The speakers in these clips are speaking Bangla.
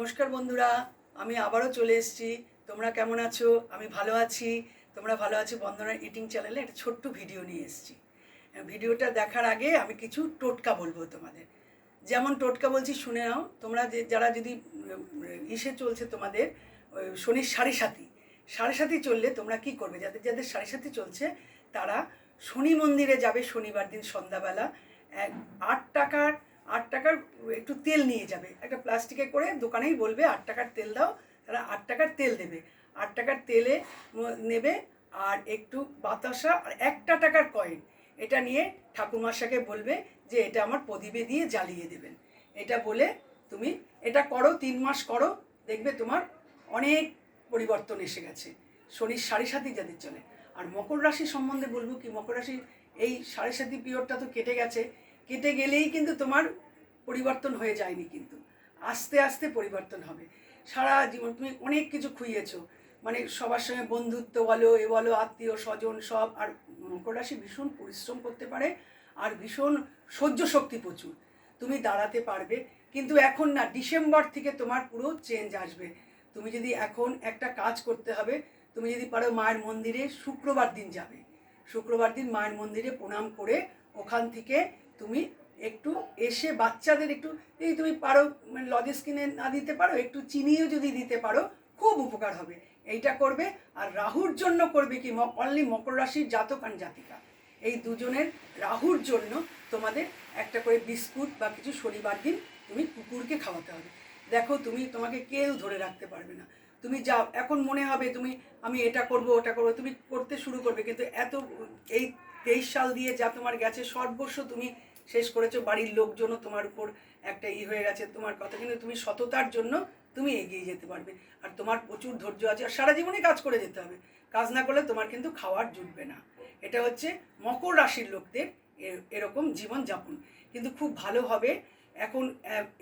নমস্কার বন্ধুরা, আমি আবারও চলে এসেছি। তোমরা কেমন আছো? আমি ভালো আছি। তোমরা ভালো আছো? বন্দনা ইটিং চ্যানেলে একটা ছোট্ট ভিডিও নিয়ে এসেছি। ভিডিওটা দেখার আগে আমি কিছু টোটকা বলবো তোমাদের। যেমন টোটকা বলছি শুনে নাও। তোমরা যারা যদি ইসে চলছে তোমাদের ওই শনির সাড়ে সাথী চললে তোমরা কি করবে? যাদের যাদের সাড়ে সাথী চলছে তারা শনি মন্দিরে যাবে শনিবার দিন সন্ধ্যাবেলা। এক 8 টাকার 8 টাকার একটু তেল নিয়ে যাবে, একটা প্লাস্টিকে করে দোকানেই বলবে 8 টাকার তেল দাও, তারা 8 টাকার তেল দেবে। 8 টাকার তেলে নেবে আর একটু বাতাসা আর 1 টাকার কয়েন, এটা নিয়ে ঠাকুরমশাকে বলবে যে এটা আমার প্রদীপে দিয়ে জ্বালিয়ে দেবেন। এটা বলে তুমি এটা করো, 3 মাস করো, দেখবে তোমার অনেক পরিবর্তন এসে গেছে শনির সাড়ে সাথী যাদের চলে। আর মকর রাশি সম্বন্ধে বলবো কি, মকর রাশি এই সাড়ে সাথী পিরিয়ডটা তো কেটে গেছে, কেটে গেলেই কিন্তু তোমার পরিবর্তন হয়ে যায়নি, কিন্তু আস্তে আস্তে পরিবর্তন হবে। সারা জীবন তুমি অনেক কিছু খুইয়েছো, মানে সবার সঙ্গে বন্ধুত্ব বলো, এ বলো, আত্মীয় স্বজন সব। আর মকর রাশি ভীষণ পরিশ্রম করতে পারে আর ভীষণ সহ্য শক্তি প্রচুর, তুমি দাঁড়াতে পারবে। কিন্তু এখন না, ডিসেম্বর থেকে তোমার পুরো চেঞ্জ আসবে। তুমি যদি এখন একটা কাজ করতে হবে, তুমি যদি পারো মায়ের মন্দিরে শুক্রবার দিন যাবে, শুক্রবার দিন মায়ের মন্দিরে প্রণাম করে ওখান থেকে তুমি একটু এসে বাচ্চাদের একটু, এই তুমি পারো মানে লজেস কিনে না দিতে পারো, একটু চিনিও যদি দিতে পারো খুব উপকার হবে। এইটা করবে। আর রাহুর জন্য করবে কি, অনলি মকর রাশির জাতক আর জাতিকা, এই দুজনের রাহুর জন্য তোমাদের একটা করে বিস্কুট বা কিছু শনিবার দিন তুমি কুকুরকে খাওয়াতে হবে। দেখো তুমি, তোমাকে কেউ ধরে রাখতে পারবে না। তুমি যাও, এখন মনে হবে তুমি আমি এটা করব ওটা করবো, তুমি করতে শুরু করবে, কিন্তু এত এই 23 সাল দিয়ে যা তোমার গেছে, সর্বস্ব তুমি শেষ করেছো, বাড়ির লোকজনও তোমার উপর একটা হয়ে গেছে তোমার কথা, কিন্তু তুমি সততার জন্য তুমি এগিয়ে যেতে পারবে। আর তোমার প্রচুর ধৈর্য আছে, আর সারা জীবনে কাজ করে যেতে হবে। কাজ না করলে তোমার কিন্তু খাওয়ার জুটবে না। এটা হচ্ছে মকর রাশির লোকদের এরকম জীবনযাপন, কিন্তু খুব ভালো হবে। এখন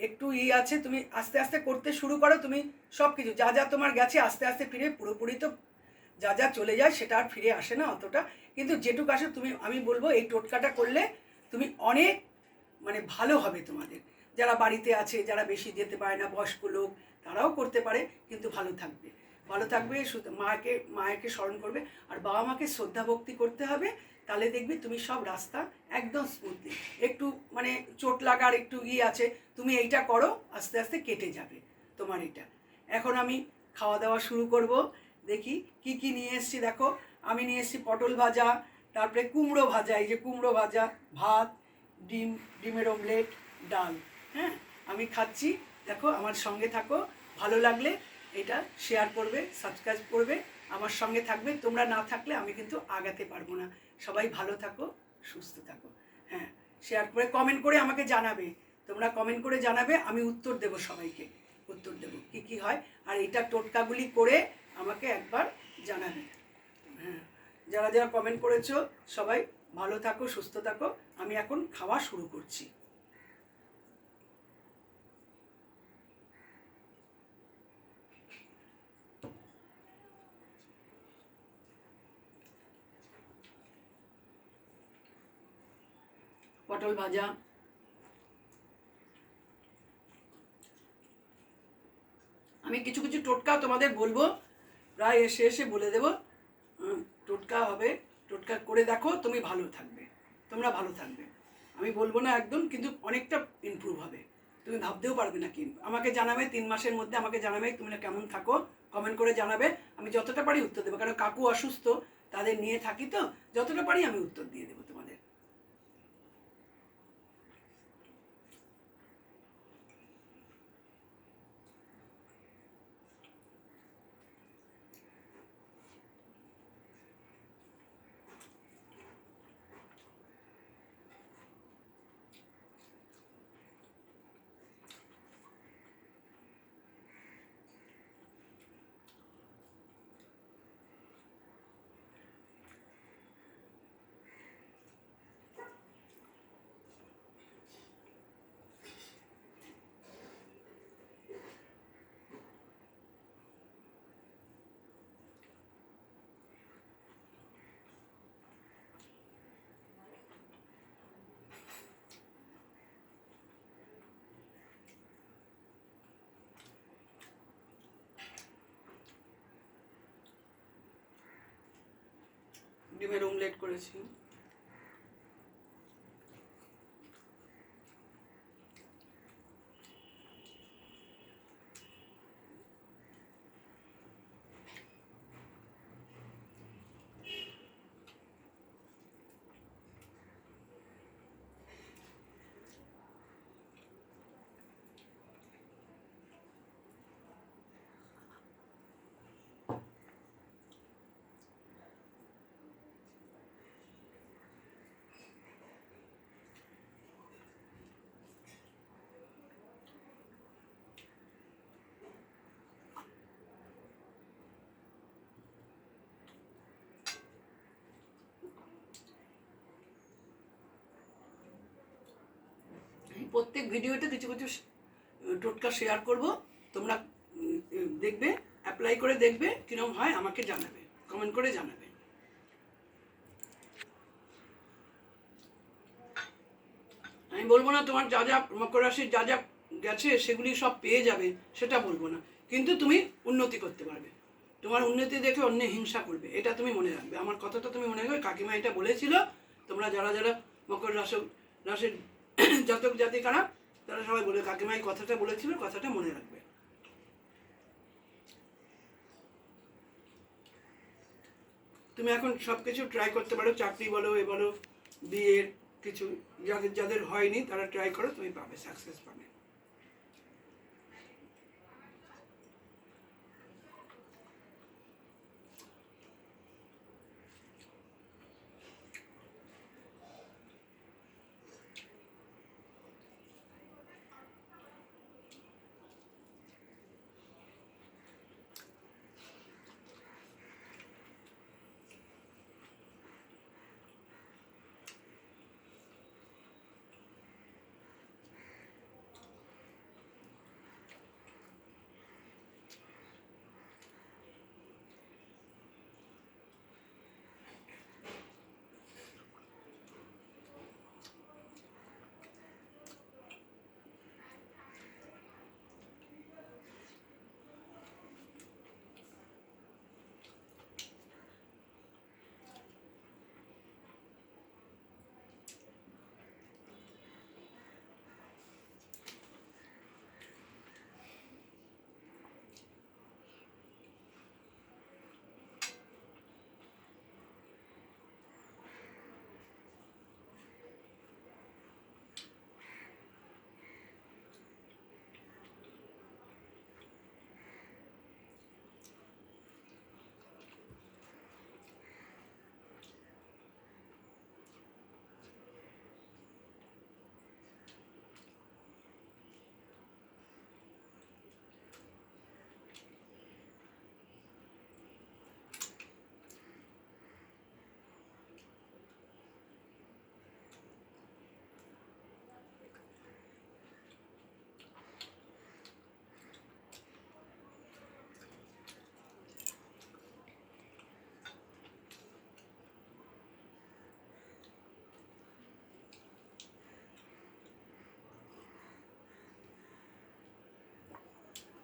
একটু আছে, তুমি আস্তে আস্তে করতে শুরু করো। তুমি সব কিছু যা যা তোমার গেছে আস্তে আস্তে ফিরে, পুরোপুরি তো যা যা চলে যায় সেটা আর ফিরে আসে না অতটা, কিন্তু যেটুকু আসে তুমি, আমি বলবো এই টোটকাটা করলে তুমি অনেক মানে ভালো হবে তোমাদের। যারা বাড়িতে আছে, যারা বেশি যেতে পারে না, বয়স্ক লোক, তারাও করতে পারে, কিন্তু ভালো থাকবে। ভালো থাকবে, শুধু মাকে স্মরণ করবে আর বাবা মাকে শ্রদ্ধা ভক্তি করতে হবে। তাহলে দেখবি তুমি সব রাস্তা একদম স্মুথলি, একটু মানে চোট লাগার একটু আছে, তুমি এইটা করো, আস্তে আস্তে কেটে যাবে তোমার এটা। এখন আমি খাওয়া দাওয়া শুরু করব। দেখি কি কি নিয়ে এসেছি। দেখো আমি নিয়ে এসেছি পটল ভাজা, তারপরে কুমড়ো ভাজা, এই যে কুমড়ো ভাজা, ভাত, ডিমের অমলেট, ডাল। হ্যাঁ, আমি খাচ্ছি। দেখো আমার সঙ্গে থাকো, ভালো লাগলে এটা শেয়ার করবে, সাবস্ক্রাইব করবে, আমার সঙ্গে থাকবে। তোমরা না থাকলে আমি কিন্তু আগাতে পারবো না। সবাই ভালো থাকো, সুস্থ থাকো। হ্যাঁ, শেয়ার করে কমেন্ট করে আমাকে জানাবে। তোমরা কমেন্ট করে জানাবে, আমি উত্তর দেব, সবাইকে উত্তর দেব কি কি হয়। আর এটা টোটকাগুলি করে আমাকে একবার জানাবে। হ্যাঁ, যারা যারা কমেন্ট করেছো সবাই ভালো থাকো, সুস্থ থাকো। আমি এখন খাওয়া শুরু করছি। পটল ভাজা, আমি কিছু কিছু টোটকা তোমাদের বলবো, প্রায় এসে এসে বলে দেবো। টোটকা হবে, টোটকা করে দেখো, তুমি ভালো থাকবে, তোমরা ভালো থাকবে। আমি বলবো না একদম, কিন্তু অনেকটা ইমপ্রুভ হবে, তুমি ভাবতেও পারবে না। কিন্তু আমাকে জানাবে 3 মাসের মধ্যে, আমাকে জানাবে তুমি কেমন থাকো, কমেন্ট করে জানাবে। আমি যতটা পারি উত্তর দেবো, কারণ কাকু অসুস্থ, তাদের নিয়ে থাকি, তো যতটা পারি আমি উত্তর দিয়ে দেবো তোমাদের। ডিমের অমলেট করেছি। প্রত্যেক ভিডিওতে কিছু কিছু টোটকা শেয়ার করব, তোমরা দেখবে, অ্যাপ্লাই করে দেখবে কিরকম হয়, আমাকে জানাবে, কমেন্ট করে জানাবে। আমি বলবো না তোমার যা যা মকর রাশির যা যা গেছে সেগুলি সব পেয়ে যাবে, সেটা বলবো না, কিন্তু তুমি উন্নতি করতে পারবে। তোমার উন্নতি দেখে অন্য হিংসা করবে, এটা তুমি মনে রাখবে। আমার কথাটা তুমি মনে রাখবে, কাকিমা এটা বলেছিল। তোমরা যারা যারা মকর রাশির জাতক জাতিকারা, তারা সবাই বলে কাকিমা এই কথাটা বলেছিল, কথাটা মনে রাখবে। তুমি এখন সব কিছু ট্রাই করতে পারো, চাকরি বলো, এ বলো, বিয়ের কিছু যাদের যাদের হয়নি তারা ট্রাই করো, তুমি পাবে, সাকসেস পাবে।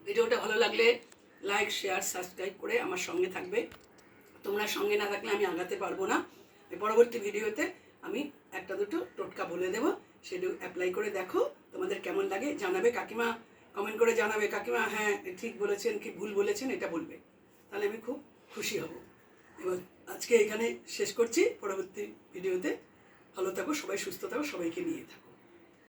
ভিডিওটা ভালো লাগলে লাইক, শেয়ার, সাবস্ক্রাইব করে আমার সঙ্গে থাকবে। তোমরা সঙ্গে না থাকলে আমি আগাতে পারবো না। পরবর্তী ভিডিওতে আমি একটা দুটো টোটকা বলে দেবো, সেটা অ্যাপ্লাই করে দেখো, তোমাদের কেমন লাগে জানাবে। কাকিমা কমেন্ট করে জানাবে, কাকিমা হ্যাঁ ঠিক বলেছেন কি ভুল বলেছেন, এটা বলবে, তাহলে আমি খুব খুশি হব। এবার আজকে এখানে শেষ করছি, পরবর্তী ভিডিওতে ভালো থাকো, সবাই সুস্থ থাকো, সবাইকে নিয়ে থাকো।